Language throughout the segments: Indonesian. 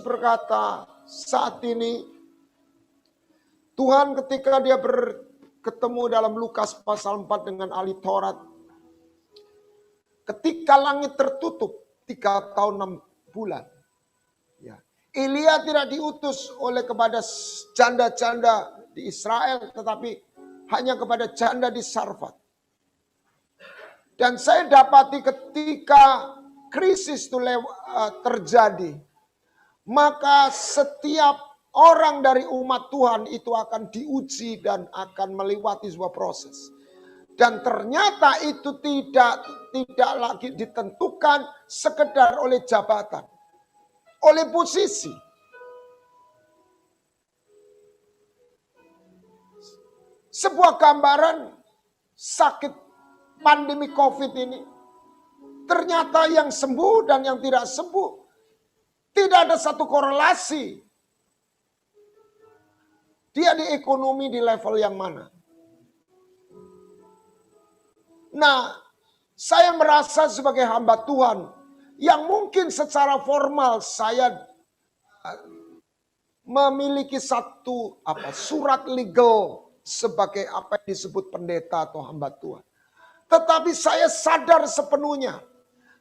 berkata, saat ini Tuhan ketika dia ketemu dalam Lukas pasal 4 dengan ahli Taurat, ketika langit tertutup 3 tahun 6 bulan, ya, Elia tidak diutus kepada janda-janda di Israel, tetapi hanya kepada janda di Sarfat. Dan saya dapati ketika krisis itu terjadi, maka setiap orang dari umat Tuhan itu akan diuji dan akan melewati sebuah proses. Dan ternyata itu tidak lagi ditentukan sekedar oleh jabatan, oleh posisi. Sebuah gambaran sakit pandemi COVID ini, ternyata yang sembuh dan yang tidak sembuh tidak ada satu korelasi. Dia di ekonomi di level yang mana? Nah, saya merasa sebagai hamba Tuhan yang mungkin secara formal saya memiliki satu surat legal sebagai apa yang disebut pendeta atau hamba Tuhan. Tetapi saya sadar sepenuhnya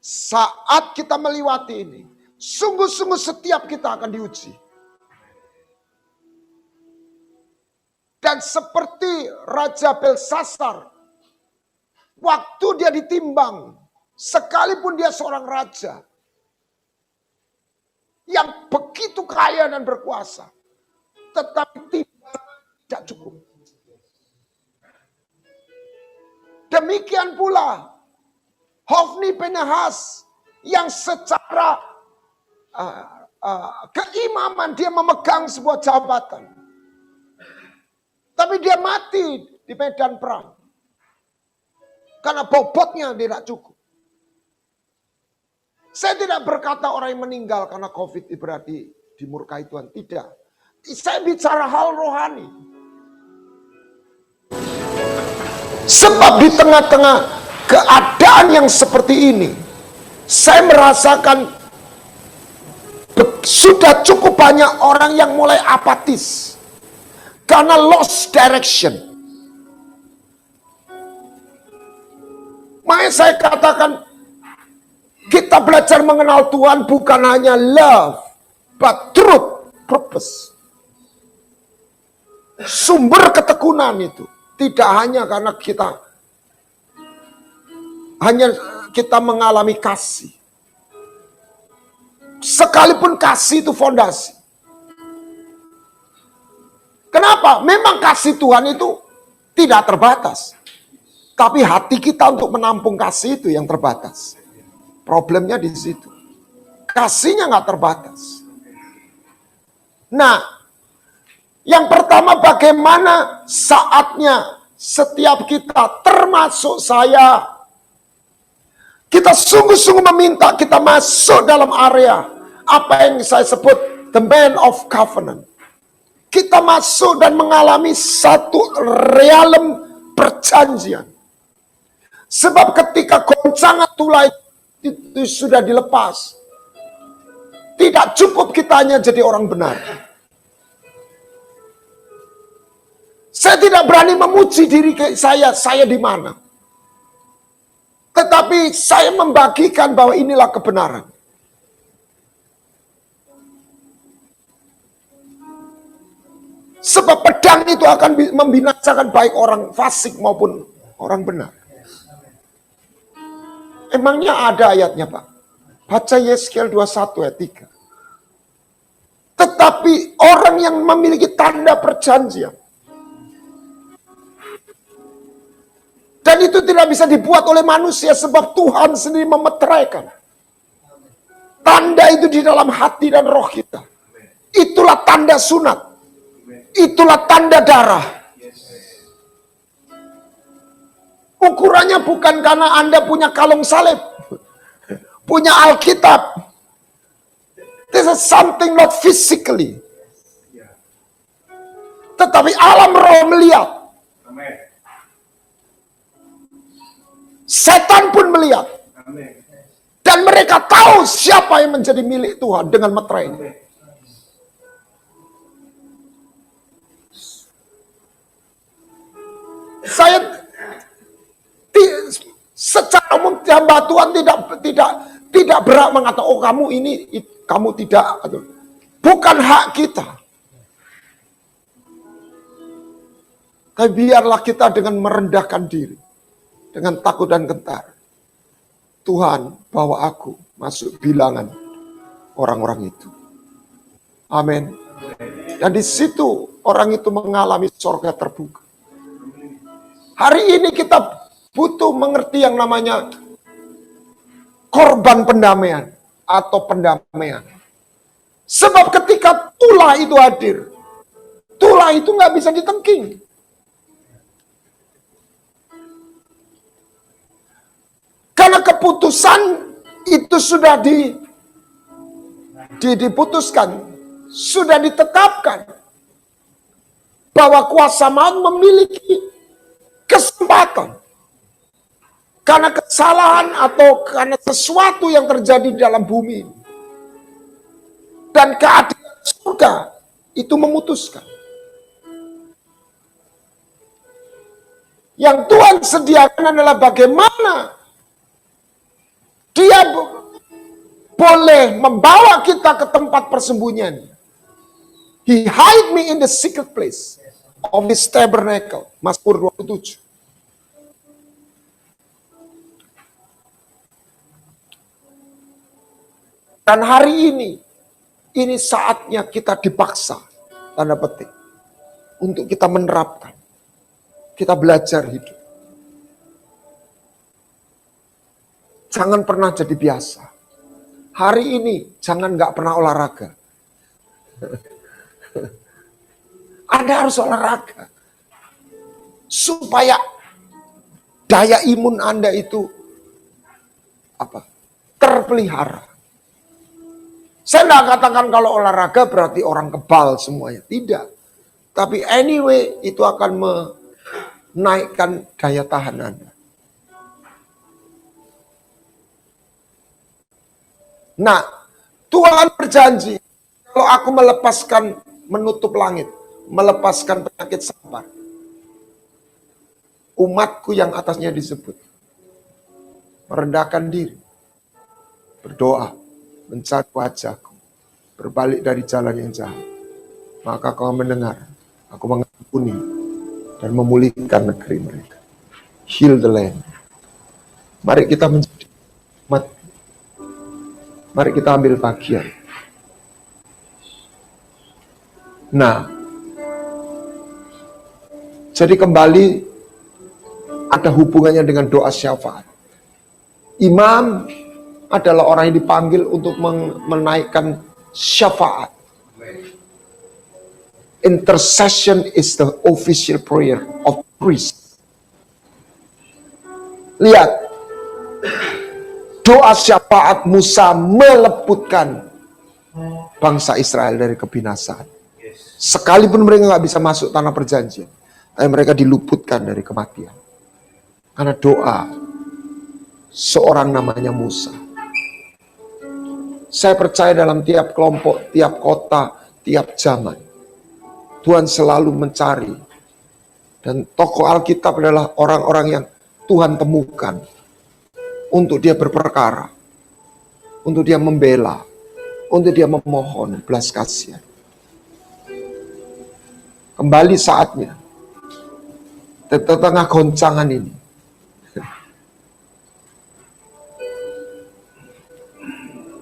saat kita melewati ini, sungguh-sungguh setiap kita akan diuji. Dan seperti Raja Belsasar, waktu dia ditimbang, sekalipun dia seorang raja yang begitu kaya dan berkuasa, tetapi tidak cukup. Demikian pula Hofni Pinehas yang secara keimaman dia memegang sebuah jabatan. Tapi dia mati di medan perang. Karena bobotnya tidak cukup. Saya tidak berkata orang yang meninggal karena COVID berarti dimurkai Tuhan. Tidak. Saya bicara hal rohani. Sebab di tengah-tengah keadaan yang seperti ini, saya merasakan sudah cukup banyak orang yang mulai apatis. Karena lost direction. Makanya saya katakan, kita belajar mengenal Tuhan bukan hanya love, but truth, purpose. Sumber ketekunan itu tidak hanya karena kita mengalami kasih. Sekalipun kasih itu fondasi. Kenapa? Memang kasih Tuhan itu tidak terbatas. Tapi hati kita untuk menampung kasih itu yang terbatas. Problemnya di situ. Kasihnya nggak terbatas. Nah, yang pertama bagaimana saatnya setiap kita, termasuk saya, kita sungguh-sungguh meminta kita masuk dalam area apa yang saya sebut the man of covenant. Kita masuk dan mengalami satu realem perjanjian. Sebab ketika goncangan tulah itu sudah dilepas, tidak cukup kita hanya jadi orang benar. Saya tidak berani memuji diri saya di mana. Tetapi saya membagikan bahwa inilah kebenaran. Sebab pedang itu akan membinasakan baik orang fasik maupun orang benar. Emangnya ada ayatnya, Pak? Baca Yeskiel 21 ayat 3. Tetapi orang yang memiliki tanda perjanjian, dan itu tidak bisa dibuat oleh manusia sebab Tuhan sendiri memeteraikan. Tanda itu di dalam hati dan roh kita. Itulah tanda sunat. Itulah tanda darah. Ukurannya bukan karena Anda punya kalung salib, punya Alkitab. This is something not physically. Tetapi alam roh melihat. Setan pun melihat. Dan mereka tahu siapa yang menjadi milik Tuhan dengan meterai ini. Saya secara umum hamba Tuhan tidak berhak mengatakan, oh kamu ini, kamu tidak. Bukan hak kita. Tapi biarlah kita dengan merendahkan diri, dengan takut dan gentar. Tuhan, bawa aku masuk bilangan orang-orang itu. Amin. Dan di situ orang itu mengalami surga terbuka. Hari ini kita butuh mengerti yang namanya korban pendamaian atau pendamaian. Sebab ketika tulah itu hadir, tulah itu nggak bisa ditengking. Karena keputusan itu sudah diputuskan, sudah ditetapkan bahwa kuasa maut memiliki kesempatan karena kesalahan atau karena sesuatu yang terjadi di dalam bumi, dan keadilan surga itu memutuskan. Yang Tuhan sediakan adalah bagaimana Dia boleh membawa kita ke tempat persembunyian. He hide me in the secret place of his tabernacle. Mazmur 27. Dan hari ini saatnya kita dipaksa, tanda petik, untuk kita menerapkan. Kita belajar hidup. Jangan pernah jadi biasa. Hari ini jangan nggak pernah olahraga. Anda harus olahraga. Supaya daya imun Anda itu terpelihara. Saya nggak katakan kalau olahraga berarti orang kebal semuanya. Tidak. Tapi anyway itu akan menaikkan daya tahan Anda. Nah, Tuhan berjanji, kalau aku menutup langit, melepaskan penyakit sabar, umatku yang atasnya disebut, merendahkan diri, berdoa, mencari wajahku, berbalik dari jalan yang jahat, maka kau mendengar, aku mengampuni dan memulihkan negeri mereka. Heal the land. Mari kita menjadi umat. Mari kita ambil bagian. Nah, jadi kembali ada hubungannya dengan doa syafaat. Imam adalah orang yang dipanggil untuk menaikkan syafaat. Intercession is the official prayer of priest. Lihat. Doa syafaat Musa meleputkan bangsa Israel dari kebinasaan. Sekalipun mereka nggak bisa masuk tanah perjanjian, tapi mereka diluputkan dari kematian. Karena doa seorang namanya Musa. Saya percaya dalam tiap kelompok, tiap kota, tiap zaman, Tuhan selalu mencari. Dan tokoh Alkitab adalah orang-orang yang Tuhan temukan untuk dia berperkara, untuk dia membela, untuk dia memohon belas kasihan. Kembali saatnya, di tengah goncangan ini,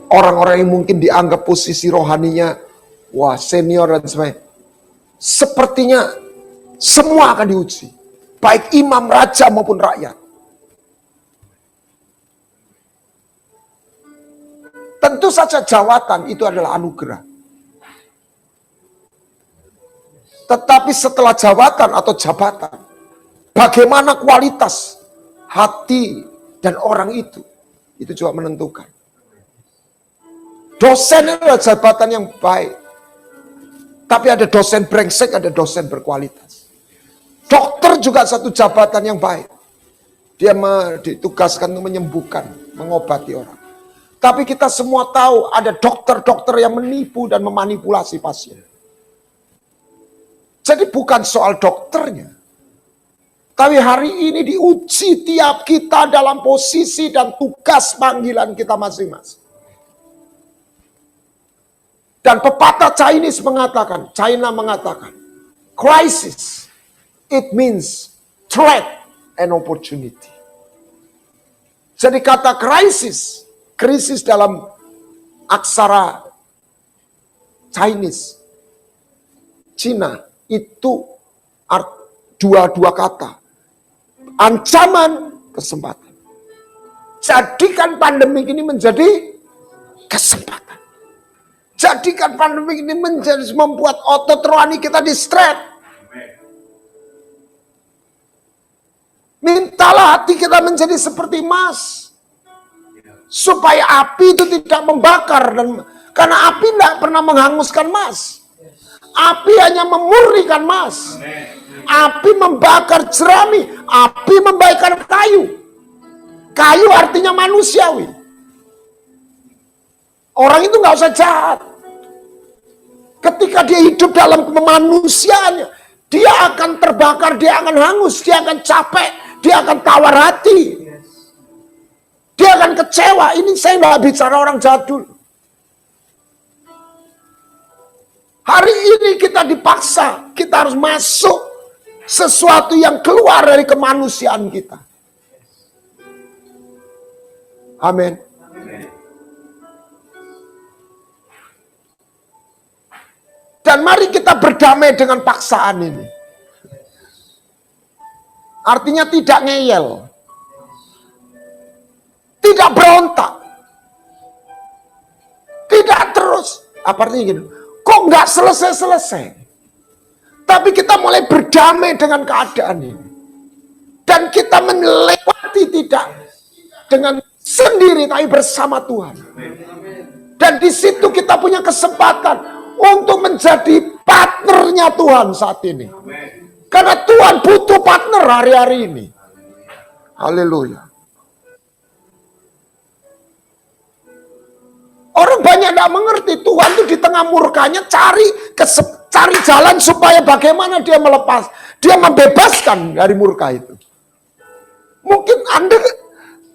orang-orang yang mungkin dianggap posisi rohaninya, wah senior dan sebagainya, sepertinya semua akan diuji, baik imam, raja maupun rakyat. Tentu saja jawatan itu adalah anugerah. Tetapi setelah jawatan atau jabatan, bagaimana kualitas hati dan orang itu juga menentukan. Dosen adalah jabatan yang baik. Tapi ada dosen brengsek, ada dosen berkualitas. Dokter juga satu jabatan yang baik. Dia ditugaskan untuk menyembuhkan, mengobati orang. Tapi kita semua tahu ada dokter-dokter yang menipu dan memanipulasi pasien. Jadi bukan soal dokternya, Tapi hari ini diuji tiap kita dalam posisi dan tugas panggilan kita masing-masing. Dan pepatah China mengatakan, crisis, it means threat and opportunity. Jadi kata krisis dalam aksara Cina, itu dua kata. Ancaman, kesempatan. Jadikan pandemi ini menjadi kesempatan. Jadikan pandemi ini membuat otot rohani kita di-stretch. Mintalah hati kita menjadi seperti emas. Supaya api itu tidak membakar. Karena api tidak pernah menghanguskan emas. Api hanya memurnikan emas. Api membakar jerami. Api membakar kayu. Kayu artinya manusiawi. Orang itu nggak usah jahat. Ketika dia hidup dalam kemanusiaannya, dia akan terbakar, dia akan hangus, dia akan capek, dia akan tawar hati. Dia akan kecewa. Ini saya nggak bicara orang jadul. Hari ini kita dipaksa, kita harus masuk sesuatu yang keluar dari kemanusiaan kita. Amin. Dan mari kita berdamai dengan paksaan ini. Artinya tidak ngeyel. Tidak berontak. Tidak terus. Apa artinya gitu? Kok nggak selesai-selesai? Tapi kita mulai berdamai dengan keadaan ini. Dan kita melewati tidak dengan sendiri, tapi bersama Tuhan. Dan di situ kita punya kesempatan untuk menjadi partnernya Tuhan saat ini. Karena Tuhan butuh partner hari-hari ini. Haleluya. Orang banyak tidak mengerti Tuhan itu di tengah murkanya cari jalan supaya bagaimana dia melepas, dia membebaskan dari murka itu. Mungkin Anda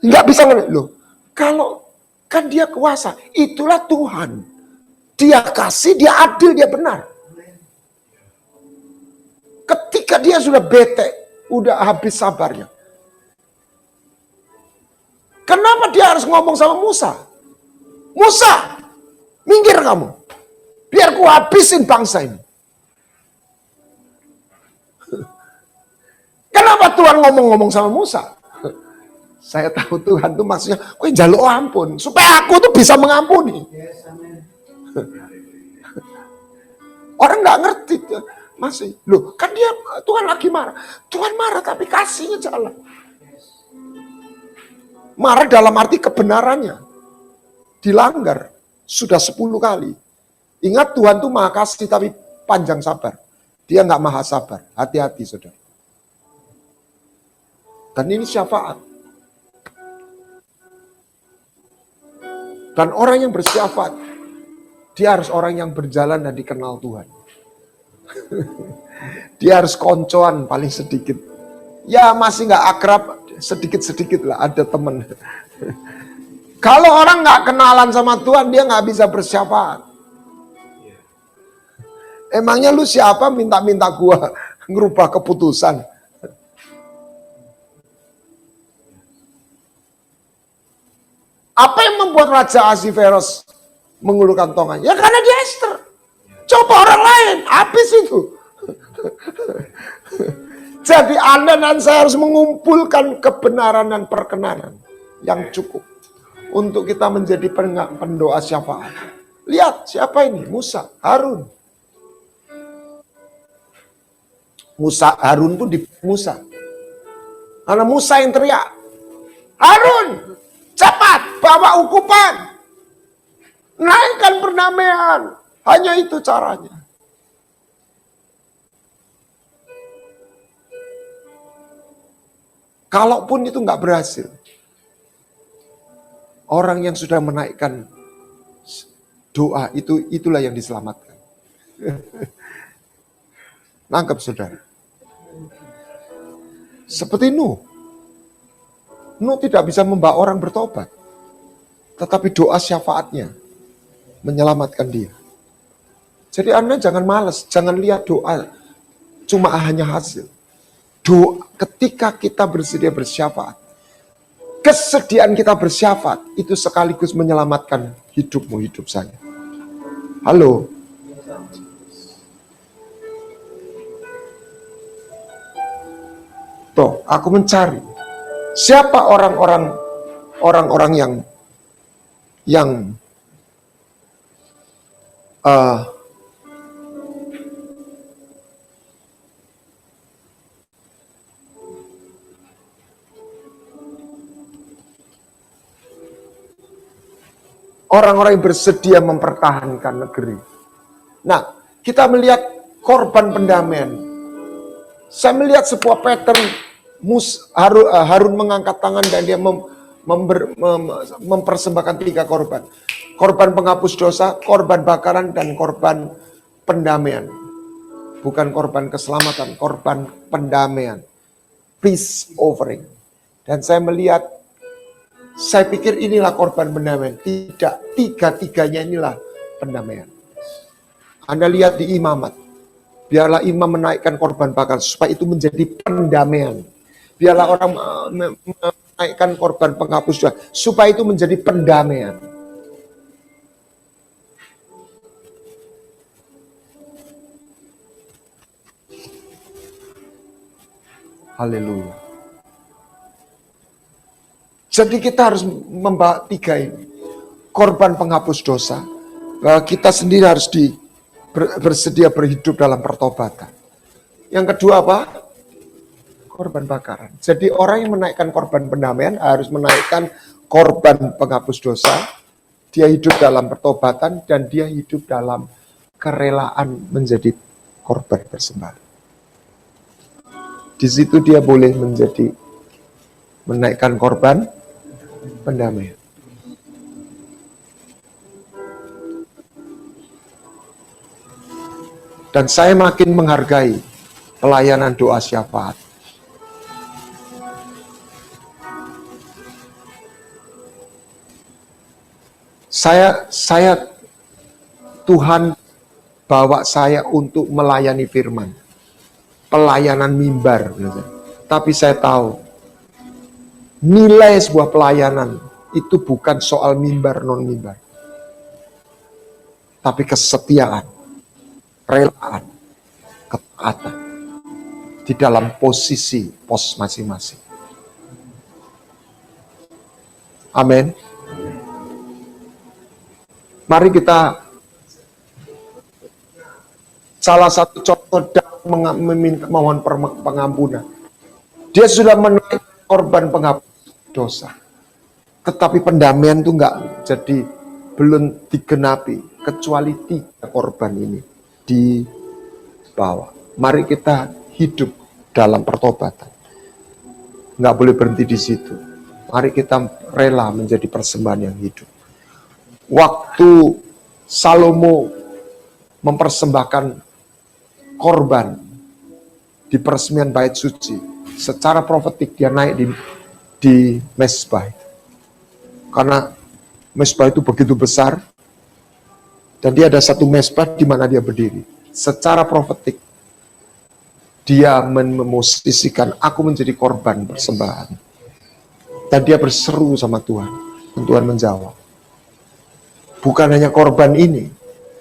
nggak bisa ngerti loh. Kalau kan dia kuasa, itulah Tuhan. Dia kasih, dia adil, dia benar. Ketika dia sudah bete, udah habis sabarnya. Kenapa dia harus ngomong sama Musa? Musa, minggir kamu. Biar ku habisin bangsa ini. Kenapa Tuhan ngomong-ngomong sama Musa? Saya tahu Tuhan tuh maksudnya, kowe njaluk ampun. Supaya aku tuh bisa mengampuni. Orang nggak ngerti. Masih. Loh, kan dia, Tuhan lagi marah. Tuhan marah tapi kasihnya jalan. Marah dalam arti kebenarannya dilanggar sudah 10 kali. Ingat Tuhan tuh maha kasih tapi panjang sabar. Dia nggak maha sabar. Hati-hati saudara. Dan ini syafaat. Dan orang yang bersyafaat, dia harus orang yang berjalan dan dikenal Tuhan. Dia harus koncoan paling sedikit. Ya masih nggak akrab, sedikit-sedikit lah ada temen. Kalau orang nggak kenalan sama Tuhan, dia nggak bisa bersyafaat. Emangnya lu siapa minta-minta gua ngerubah keputusan? Apa yang membuat Raja Ahasveros mengulurkan tongan? Ya karena dia Ester. Coba orang lain, habis itu. Jadi Anda dan saya harus mengumpulkan kebenaran dan perkenanan yang cukup untuk kita menjadi pendoa syafaat. Lihat siapa ini? Musa, Harun. Harun pun di Musa. Karena Musa yang teriak, Harun, cepat bawa ukupan, naikkan perdamaian. Hanya itu caranya. Kalaupun itu nggak berhasil, orang yang sudah menaikkan doa itulah yang diselamatkan. Nangkep saudara. Seperti Nuh. Nuh tidak bisa membawa orang bertobat. Tetapi doa syafaatnya menyelamatkan dia. Jadi Anda jangan malas, jangan lihat doa cuma hanya hasil. Doa ketika kita bersedia bersyafaat, kesediaan kita bersyafaat itu sekaligus menyelamatkan hidupmu, hidup saya. Halo. Tuh, aku mencari siapa orang-orang yang orang-orang yang bersedia mempertahankan negeri. Nah, kita melihat korban pendamaian. Saya melihat sebuah pattern Harun mengangkat tangan dan dia mempersembahkan 3 korban. Korban penghapus dosa, korban bakaran, dan korban pendamaian. Bukan korban keselamatan, korban pendamaian. Peace offering. Dan saya melihat, saya pikir inilah korban pendamaian. Tidak, 3-tiganya inilah pendamaian. Anda lihat di imamat. Biarlah imam menaikkan korban bakar supaya itu menjadi pendamaian. Biarlah orang menaikkan korban penghapus dosa supaya itu menjadi pendamaian. Haleluya. Jadi kita harus membawa 3 ini. Korban penghapus dosa. Bahwa kita sendiri harus bersedia berhidup dalam pertobatan. Yang kedua apa? Korban bakaran. Jadi orang yang menaikkan korban pendamaian harus menaikkan korban penghapus dosa. Dia hidup dalam pertobatan dan dia hidup dalam kerelaan menjadi korban persembahan. Di situ dia boleh menaikkan korban pendamaian. Dan saya makin menghargai pelayanan doa syafaat. Saya Tuhan bawa saya untuk melayani firman. Pelayanan mimbar. Tapi saya tahu nilai sebuah pelayanan itu bukan soal mimbar non-mimbar. Tapi kesetiaan, relaan, ketaatan di dalam pos masing-masing. Amin. Mari kita salah satu contoh meminta mohon pengampunan. Dia sudah menaik korban penghapus dosa. Tetapi pendamaian itu belum digenapi kecuali 3 korban ini dibawa. Mari kita hidup dalam pertobatan. Nggak boleh berhenti di situ. Mari kita rela menjadi persembahan yang hidup. Waktu Salomo mempersembahkan korban di peresmian bait suci, secara profetik dia naik di mezbah. Karena mezbah itu begitu besar, dan dia ada satu mezbah di mana dia berdiri. Secara profetik, dia memosisikan aku menjadi korban persembahan. Dan dia berseru sama Tuhan, dan Tuhan menjawab. Bukan hanya korban ini,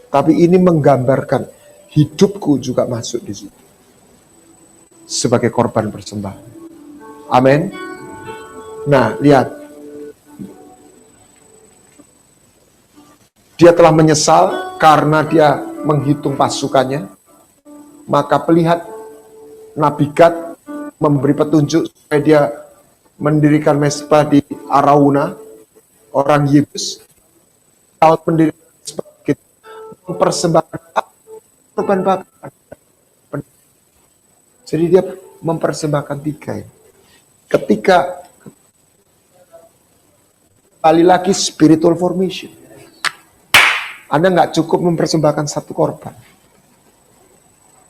tapi ini menggambarkan hidupku juga masuk di situ. Sebagai korban persembahan. Amin. Nah, lihat. Dia telah menyesal karena dia menghitung pasukannya. Maka pelihat Nabi Gad memberi petunjuk supaya dia mendirikan mezbah di Arauna, orang Yebus. Kalau mendirikan mezbah kita mempersembahkan korban bakar. Jadi dia mempersembahkan 3 ini. Ketika kali lagi spiritual formation. Anda nggak cukup mempersembahkan 1 korban.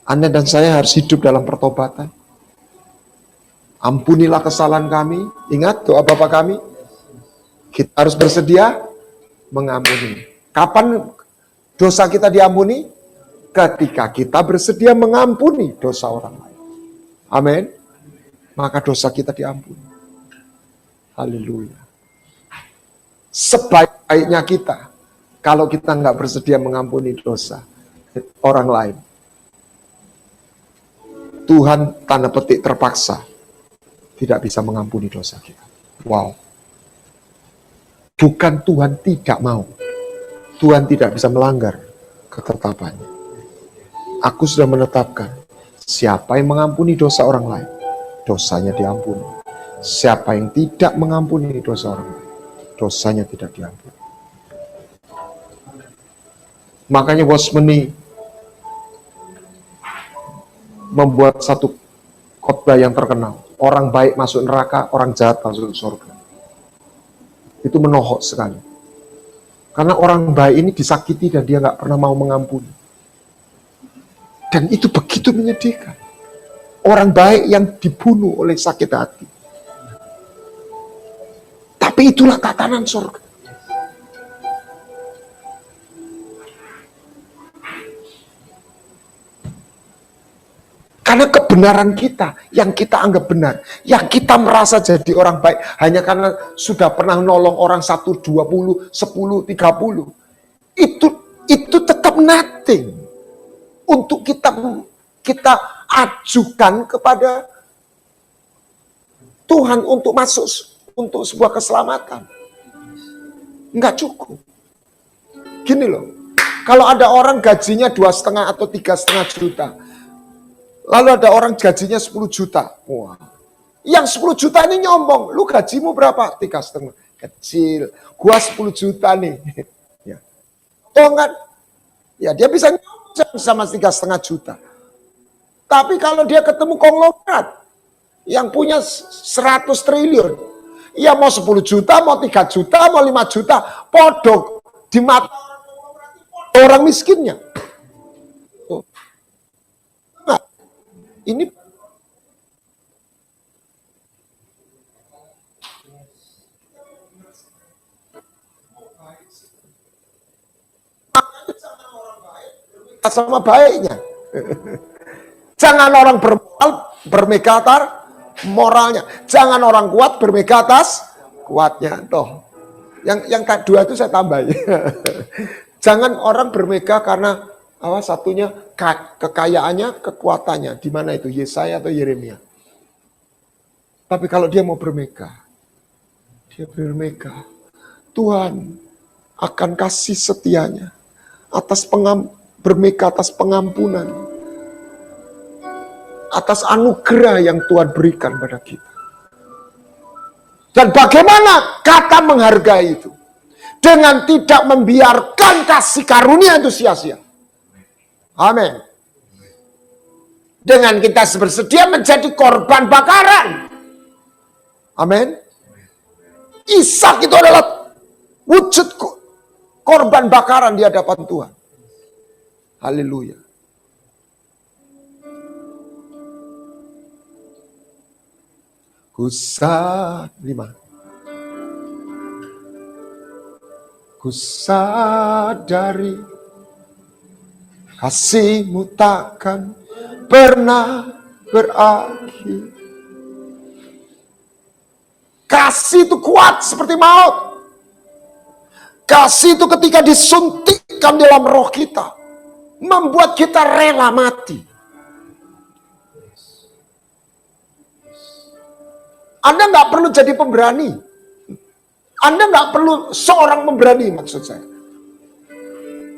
Anda dan saya harus hidup dalam pertobatan. Ampunilah kesalahan kami. Ingat doa Bapa kami. Kita harus bersedia mengampuni. Kapan dosa kita diampuni? Ketika kita bersedia mengampuni dosa orang lain. Amin. Maka dosa kita diampuni. Haleluya. Sebaik-baiknya kita, kalau kita nggak bersedia mengampuni dosa orang lain, Tuhan tanda petik terpaksa tidak bisa mengampuni dosa kita. Wow. Bukan Tuhan tidak mau. Tuhan tidak bisa melanggar ketetapannya. Aku sudah menetapkan, siapa yang mengampuni dosa orang lain, dosanya diampuni. Siapa yang tidak mengampuni dosa orang lain, dosanya tidak diampuni. Makanya Watchmeni membuat satu khotbah yang terkenal. Orang baik masuk neraka, orang jahat masuk surga. Itu menohok sekali. Karena orang baik ini disakiti dan dia nggak pernah mau mengampuni. Dan itu begitu menyedihkan. Orang baik yang dibunuh oleh sakit hati. Tapi itulah tatanan surga. Karena kebenaran kita, yang kita anggap benar, yang kita merasa jadi orang baik, hanya karena sudah pernah nolong orang 1, 20, 10, 30. Itu tetap nothing. Untuk kita ajukan kepada Tuhan untuk masuk untuk sebuah keselamatan. Enggak cukup. Gini loh, kalau ada orang gajinya 2,5 atau 3,5 juta, lalu ada orang gajinya 10 juta. Wah. Yang 10 juta ini nyombong. Lu gajimu berapa? 3,5. Kecil. Gua 10 juta nih. Ya. Toh kan? Ya dia bisa nyombong sama 3,5 juta. Tapi kalau dia ketemu konglomerat yang punya 100 triliun. Ya mau 10 juta, mau 3 juta, mau 5 juta. Podok. Di mata orang miskinnya. Tuh. Ini sama baiknya. Jangan orang bermoral bermega atas moralnya. Jangan orang kuat bermega atas kuatnya. Toh. Yang kedua itu saya tambahin. Jangan orang bermega karena satunya kekayaannya, kekuatannya. Di mana itu? Yesaya atau Yeremia. Tapi kalau dia mau bermega, dia bermega. Tuhan akan kasih setianya atas bermega atas pengampunan, atas anugerah yang Tuhan berikan pada kita. Dan bagaimana kata menghargai itu? Dengan tidak membiarkan kasih karunia itu sia-sia. Amin. Dengan kita bersedia menjadi korban bakaran. Amin. Ishak itu adalah wujud korban bakaran di hadapan Tuhan. Haleluya. Kusadari kasih-Mu takkan pernah berakhir. Kasih itu kuat seperti maut. Kasih itu ketika disuntikkan dalam roh kita, membuat kita rela mati. Anda nggak perlu jadi pemberani. Anda nggak perlu seorang pemberani, maksud saya.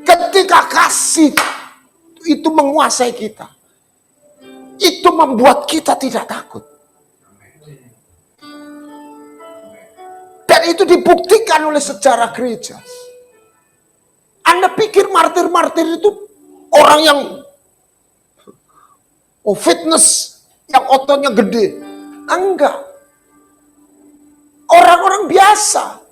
Ketika kasih itu menguasai kita, itu membuat kita tidak takut. Dan itu dibuktikan oleh sejarah gereja. Anda pikir martir-martir itu orang yang fitness, yang ototnya gede? Enggak. Orang-orang biasa.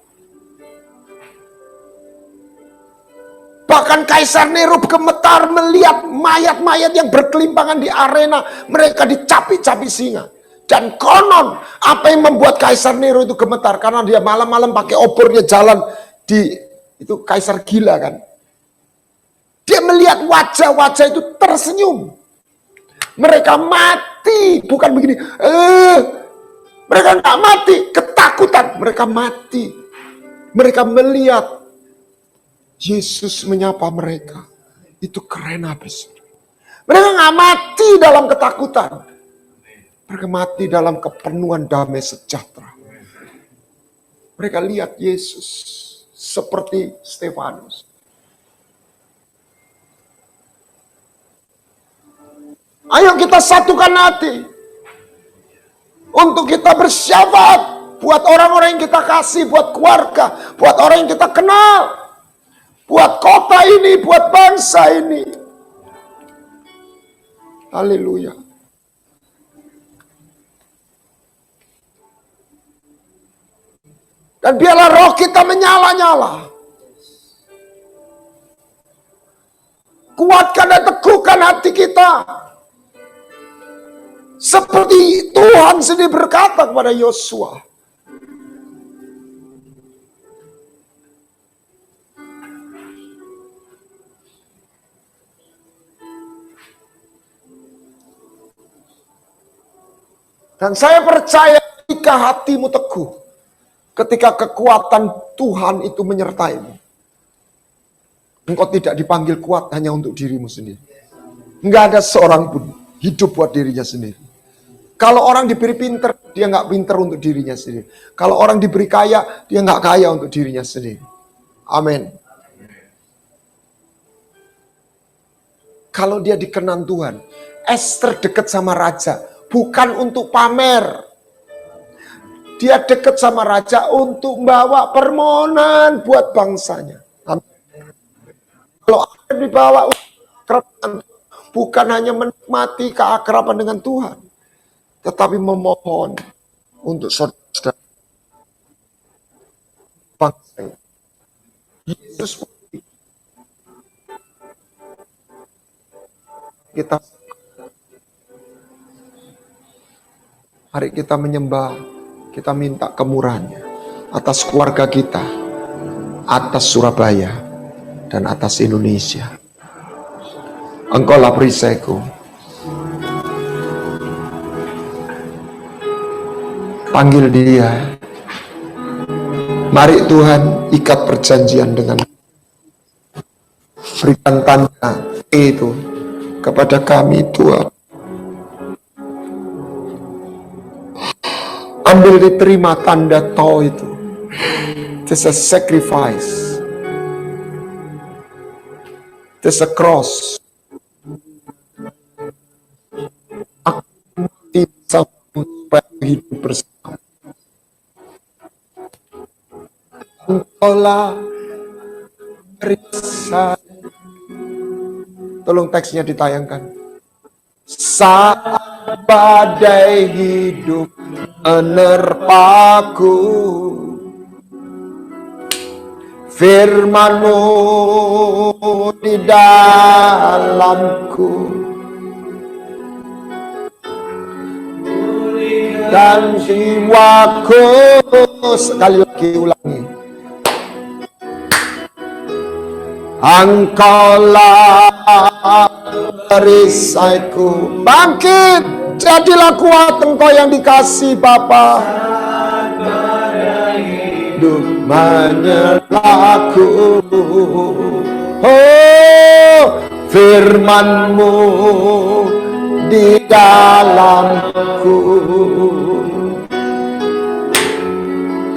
Bahkan Kaisar Nero gemetar melihat mayat-mayat yang berkelimpangan di arena. Mereka dicapi-capi singa. Dan konon, apa yang membuat Kaisar Nero itu gemetar? Karena dia malam-malam pakai obornya jalan di, itu Kaisar gila kan. Dia melihat wajah-wajah itu tersenyum. Mereka mati, bukan begini. Mereka nggak mati, ketakutan. Mereka mati. Mereka melihat Yesus menyapa mereka. Itu keren habis. Mereka nggak mati dalam ketakutan. Mereka mati dalam kepenuhan damai sejahtera. Mereka lihat Yesus seperti Stefanus. Ayo kita satukan hati untuk kita bersyafaat buat orang-orang yang kita kasih, buat keluarga, buat orang yang kita kenal, buat kota ini, buat bangsa ini. Haleluya. Dan biarlah roh kita menyala-nyala. Kuatkan dan teguhkan hati kita. Seperti Tuhan sendiri berkata kepada Yosua. Dan saya percaya jika hatimu teguh, ketika kekuatan Tuhan itu menyertaimu, engkau tidak dipanggil kuat hanya untuk dirimu sendiri. Enggak ada seorang pun hidup buat dirinya sendiri. Kalau orang diberi pinter, dia nggak pinter untuk dirinya sendiri. Kalau orang diberi kaya, dia nggak kaya untuk dirinya sendiri. Amin. Kalau dia dikenan Tuhan, Esther dekat sama raja, bukan untuk pamer. Dia dekat sama raja untuk membawa permohonan buat bangsanya. Amin. Kalau ada dibawa bukan hanya menikmati keakraban dengan Tuhan, tetapi memohon untuk saudara bangsa. Yesus kita, mari kita menyembah, kita minta kemurahan-Nya atas keluarga kita, atas Surabaya, dan atas Indonesia. Engkaulah perisaiku. Panggil dia. Mari Tuhan ikat perjanjian dengan, berikan tanda itu kepada kami Tuhan. Ambil diterima tanda tau itu. It's a sacrifice. It's a cross. Aku mati supaya hidup bersama. Engkaulah perisai. Tolong teksnya ditayangkan. Saat badai hidup menerpaku, firman-Mu di dalamku, dan jiwaku. Sekali lagi ulangi. Engkaulah perisaiku. Bangkit, jadilah kuat engkau yang dikasih Bapa. Hidup menyerahku. Oh, firman-Mu di dalamku,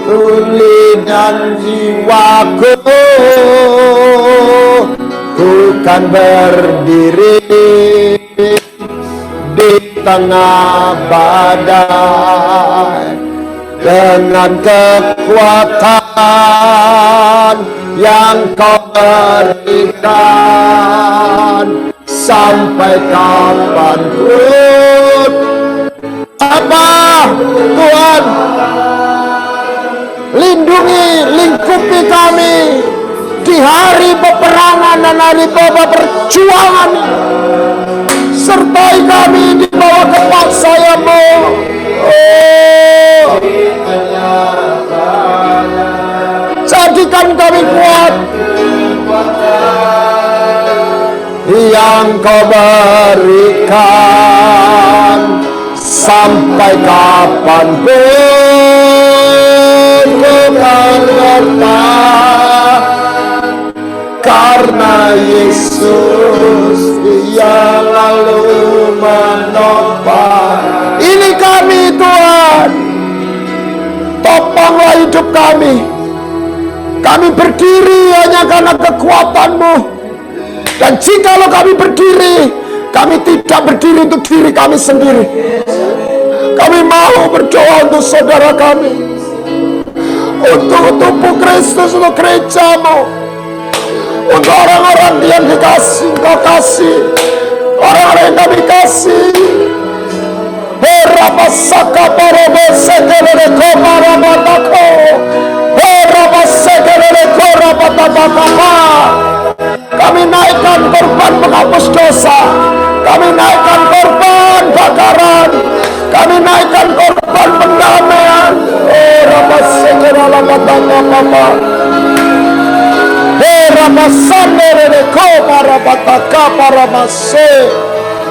tuli dan jiwaku, ku kan berdiri di tengah badai dengan kekuatan yang Kau berikan. Sampai kapanpun, apa Tuhan, lindungi, lingkupi kami di hari peperangan dan hari perjuangan. Sertai kami di bawah kepak sayap-Mu. yang kau berikan, sampai kapanpun ku kan bertahan, karena Yesus Dia lalu menopang. Ini kami Tuhan, topanglah hidup kami. Kami berdiri hanya karena kekuatan-Mu. Dan jikalau kami berdiri, kami tidak berdiri untuk diri kami sendiri. Kami mau berdoa untuk saudara kami, untuk tubuh Kristus, untuk gereja-Mu, untuk orang-orang yang dikasih, Kau kasih, orang-orang yang kami kasih. Berapasaka parobo sekelele komarabataku, berapasaka korabatabakapa. Kami naikkan korban penghapus dosa, kami naikkan korban bakaran, kami naikkan korban pendamaian. Berapasaka korabatabakapa, berapasaka korabatabakapa paramase.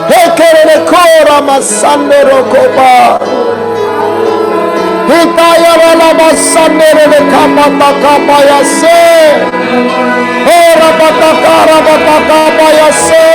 Hekerele kora masandero koba, hitaya wala masandero kapata kapaya se, ora patakara patakapaya se.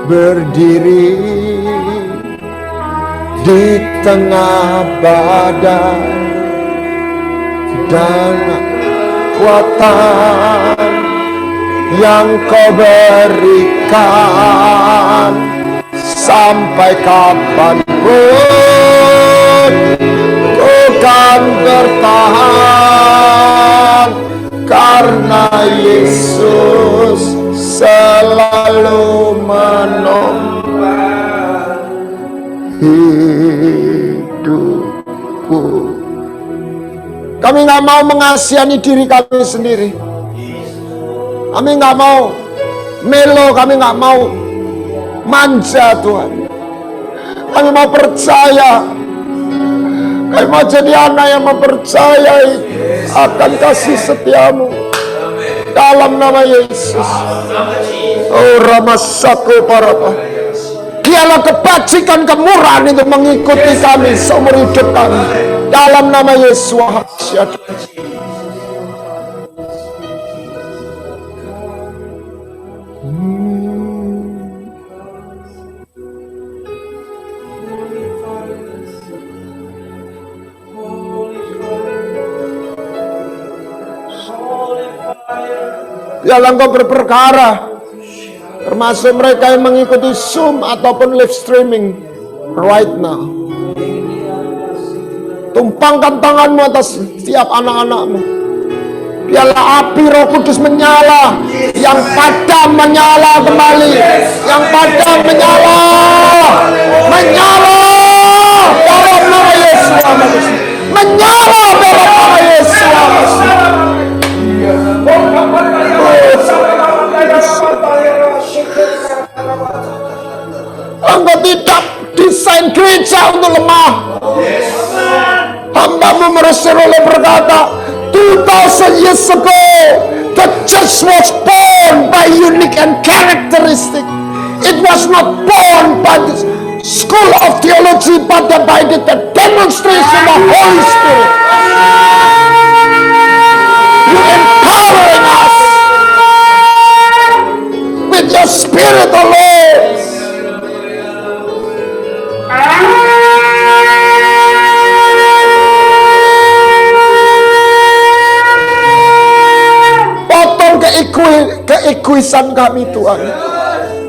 Berdiri di tengah badai dan kekuatan yang Kau berikan, sampai kapanpun ku kan bertahan, karena Yesus selalu menopang hidupku. Kami nggak mau mengasihani diri kami sendiri. Kami nggak mau melo, kami nggak mau manja Tuhan. Kami mau percaya. Kami mau jadi anak yang mempercayai akan kasih setiamu. Dalam nama Yesus. Oh Ramasaku Parapa. Dialah kebajikan kemurahan itu mengikuti kami seumur hidup kami. Dalam nama Yesus. Dialah Engkau berperkara, termasuk mereka yang mengikuti Zoom ataupun live streaming right now. Tumpangkan tanganmu atas setiap anak-anakmu. Biarlah api Roh Kudus menyala, yang padam menyala kembali, yang padam menyala, menyala dalam nama Yesus, menyala dalam nama Yesus. Engkau tidak desain gereja untuk lemah. Hamba-Mu Mereserole berkata, 2000 years ago, the church was born by unique and characteristic. It was not born by the school of theology, but by the demonstration of Holy Spirit. You empowering us with your Spirit, O Lord. Potong keegoisan kami Tuhan.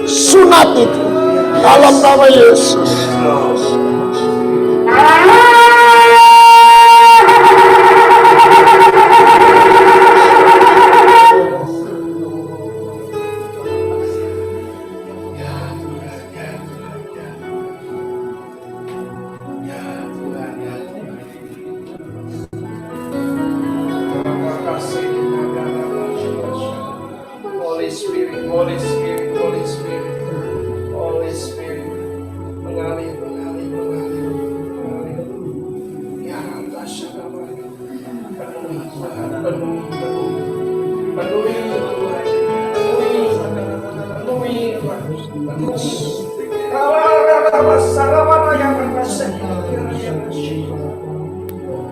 Sunat itu dalam nama Yesus.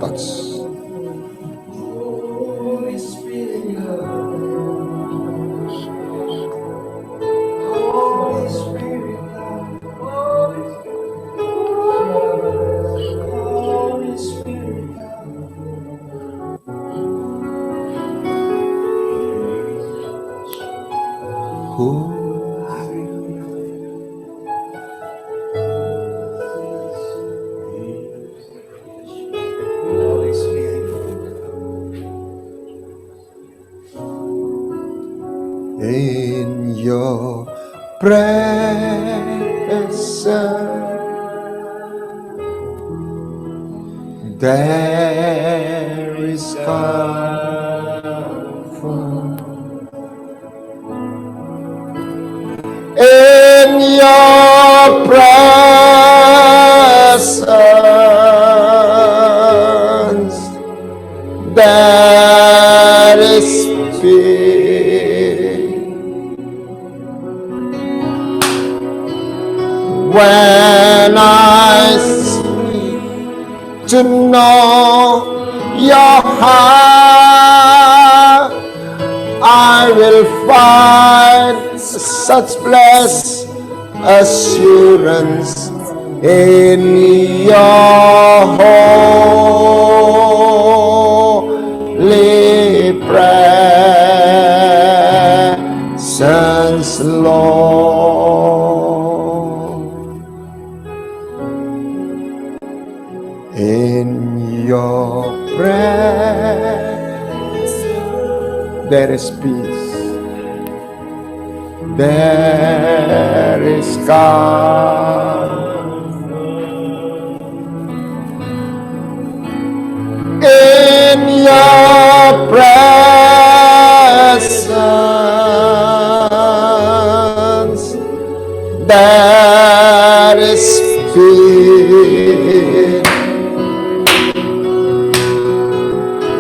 Touch. In your presence there is comfort. In your presence there is peace. When I seek to know your heart, I will find such blessed assurance in your holy presence, Lord. In your presence there is peace, there is God. In your presence there is peace.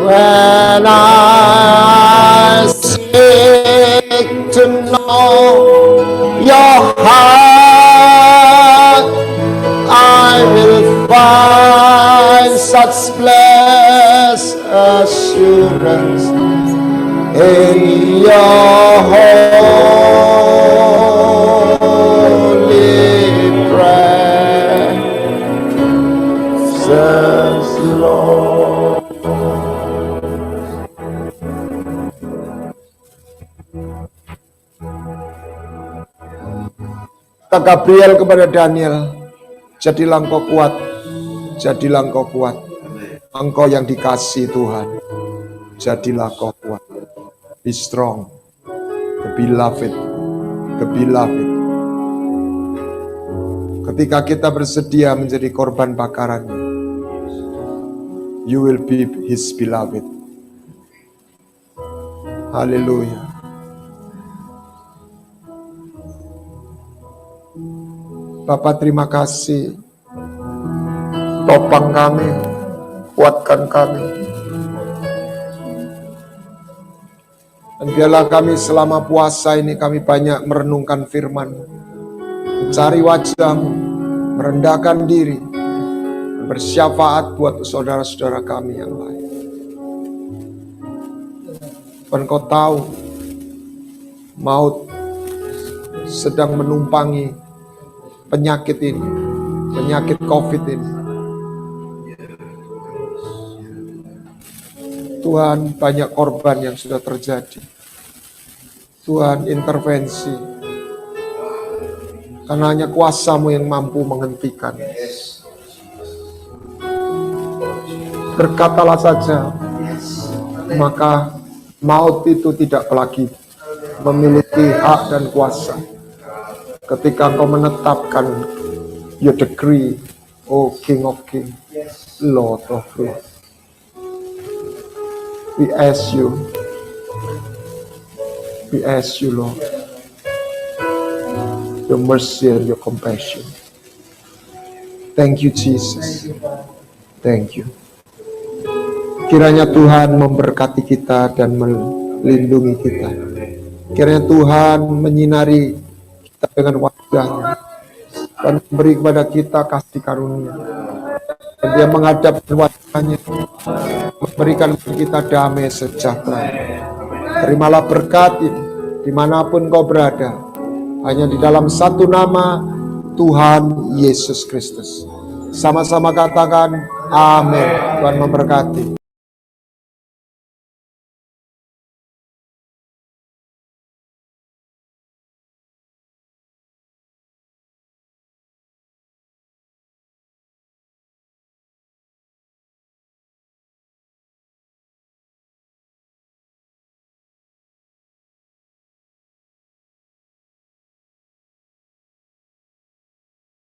When I seek to know your heart, I will find such blessed assurance in your holy presence, Lord. Kata Gabriel kepada Daniel, jadilah engkau kuat, jadilah engkau kuat. Engkau yang dikasihi Tuhan, jadilah engkau kuat. Be strong, the beloved, the beloved. Ketika kita bersedia menjadi korban bakarannya, you will be his beloved. Haleluya. Bapak, terima kasih. Topang kami, kuatkan kami. Dan biarlah kami selama puasa ini kami banyak merenungkan firman, mencari wajah-Mu, merendahkan diri, bersyafaat buat saudara-saudara kami yang lain. Dan Kau tahu, maut sedang menumpangi penyakit ini, penyakit COVID ini. Tuhan, banyak korban yang sudah terjadi. Tuhan, intervensi. Karena hanya kuasa-Mu yang mampu menghentikan. Berkatalah saja, maka maut itu tidak lagi memiliki hak dan kuasa. Ketika Engkau menetapkan your decree, O King of Kings, Lord of Lords. We ask you, Lord, your mercy and your compassion. Thank you, Jesus. Thank you. Kiranya Tuhan memberkati kita dan melindungi kita. Kiranya Tuhan menyinari kita dengan wajahnya. Dan memberi kepada kita kasih karunia. Dan dia menghadap wajahnya, memberikan kepada kita damai sejahtera. Terimalah berkat ini, dimanapun kau berada. Hanya di dalam satu nama, Tuhan Yesus Kristus. Sama-sama katakan, amin. Tuhan memberkati.